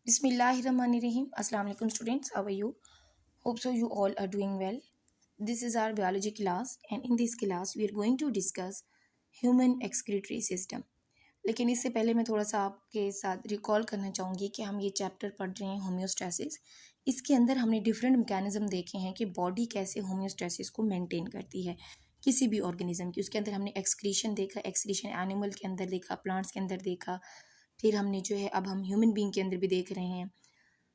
Bismillahirrahmanirrahim. Assalamu alaikum students. How are you? Hope so you all are doing well. This is our biology class and in this class we are going to discuss human excretory system. लेकिन इससे पहले मैं थोड़ा सा आपके साथ recall करना चाहूँगी कि हम ये चैप्टर पढ़ रहे हैं होम्योस्टैसिस। इसके अंदर हमने डिफरेंट मैकेनिज्म देखे हैं कि बॉडी कैसे होम्योस्टैसिस को मेंटेन करती है किसी भी ऑर्गेनिज्म की। उसके अंदर हमने एक्सक्रीशन देखा, एक्सक्रीशन एनिमल के अंदर देखा, प्लांट्स के अंदर देखा, फिर हमने जो है अब हम ह्यूमन बीइंग के अंदर भी देख रहे हैं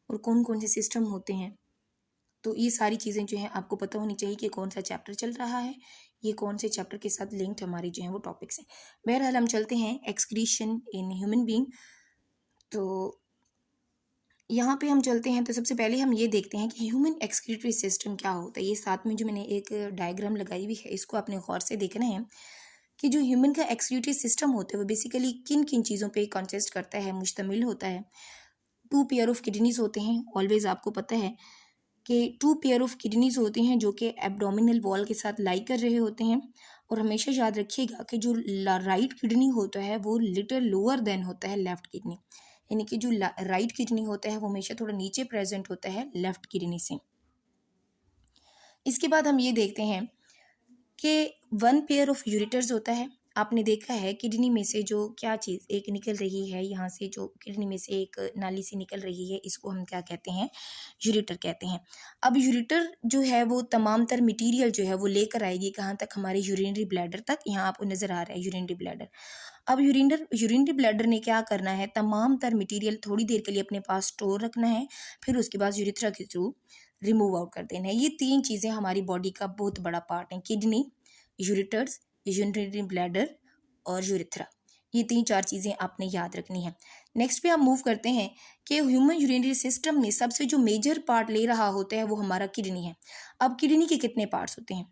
और कौन कौन से सिस्टम होते हैं। तो ये सारी चीज़ें जो हैं आपको पता होनी चाहिए कि कौन सा चैप्टर चल रहा है, ये कौन से चैप्टर के साथ लिंक्ड हमारी जो है वो टॉपिक्स हैं। बहरहाल हम चलते हैं एक्सक्रीशन इन ह्यूमन बीइंग। तो यहाँ पे हम चलते हैं तो सबसे पहले हम ये देखते हैं कि ह्यूमन एक्सक्रीटरी सिस्टम क्या होता है। ये साथ में जो मैंने एक डायग्राम लगाई हुई है इसको अपने गौर से देखना है कि जो ह्यूमन का एक्सक्रीटरी सिस्टम होता है वो बेसिकली किन किन चीज़ों पे कंसिस्ट करता है, मुश्तमिल होता है। 2 पेयर ऑफ किडनीज होते हैं। ऑलवेज आपको पता है कि 2 पेयर ऑफ किडनीज होती हैं जो कि एब्डोमिनल वॉल के साथ लाई कर रहे होते हैं। और हमेशा याद रखिएगा कि जो राइट किडनी होता है वो लिटिल लोअर देन होता है लेफ्ट किडनी, यानी कि जो राइट किडनी होता है वो हमेशा थोड़ा नीचे प्रेजेंट होता है लेफ्ट किडनी से। इसके बाद हम ये देखते हैं कि 1 पेयर ऑफ यूरेटर्स होता है। आपने देखा है किडनी में से जो क्या चीज़ एक निकल रही है, यहाँ से जो किडनी में से एक नाली सी निकल रही है, इसको हम क्या कहते हैं, यूरेटर कहते हैं। अब यूरेटर जो है वो तमाम तर मटीरियल जो है वो लेकर आएगी कहाँ तक, हमारे यूरिनरी ब्लैडर तक। यहाँ आपको नज़र आ रहा है यूरिनरी ब्लैडर। अब यूरिनरी ब्लैडर ने क्या करना है, तमाम तर मटीरियल थोड़ी देर के लिए अपने पास स्टोर रखना है, फिर उसके बाद यूरेथ्रा के थ्रू रिमूव आउट कर देना है। ये 3 चीज़ें हमारी बॉडी का बहुत बड़ा पार्ट हैं, किडनी, यूरेटर्स, यूरिनरी ब्लैडर और यूरेथ्रा। ये 3-4 चीज़ें आपने याद रखनी है। नेक्स्ट पे हम मूव करते हैं कि ह्यूमन यूरिनरी सिस्टम में सबसे जो मेजर पार्ट ले रहा होता है वो हमारा किडनी है। अब किडनी के कितने पार्ट्स होते हैं?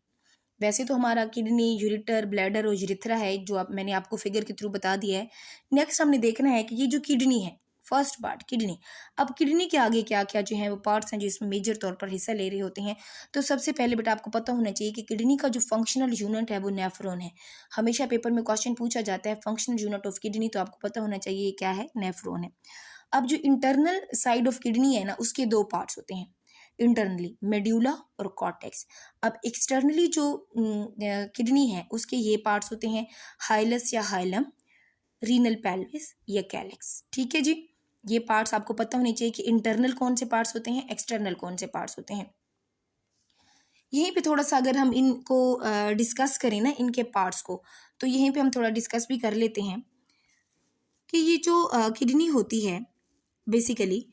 वैसे तो हमारा किडनी, यूरेटर, ब्लैडर और यूरेथ्रा है जो मैंने आपको फिगर के थ्रू बता दिया है। नेक्स्ट हमने देखना है कि ये जो किडनी है, फर्स्ट पार्ट किडनी। अब किडनी के आगे क्या क्या जो है वो पार्ट्स हैं जो इसमें मेजर तौर पर हिस्सा ले रहे होते हैं। तो सबसे पहले बेटा आपको पता होना चाहिए कि किडनी का जो फंक्शनल यूनिट है वो नेफ्रॉन है। हमेशा पेपर में क्वेश्चन पूछा जाता है फंक्शनल यूनिट ऑफ किडनी, तो आपको पता होना चाहिए क्या है, नेफ्रॉन है। अब जो इंटरनल साइड ऑफ किडनी है ना, उसके 2 पार्ट्स होते हैं, इंटरनली मेड्यूला और कॉर्टेक्स। अब एक्सटर्नली जो किडनी है उसके ये पार्ट्स होते हैं, हाइलस या हाइलम, रीनल पेल्विस या कैलेक्स। ठीक है जी, ये पार्ट्स आपको पता होने चाहिए कि इंटरनल कौन से पार्ट्स होते हैं, एक्सटर्नल कौन से पार्ट्स होते हैं। यहीं पे थोड़ा सा अगर हम इनको डिस्कस करें ना, इनके पार्ट्स को, तो यहीं पे हम थोड़ा डिस्कस भी कर लेते हैं कि ये जो किडनी होती है बेसिकली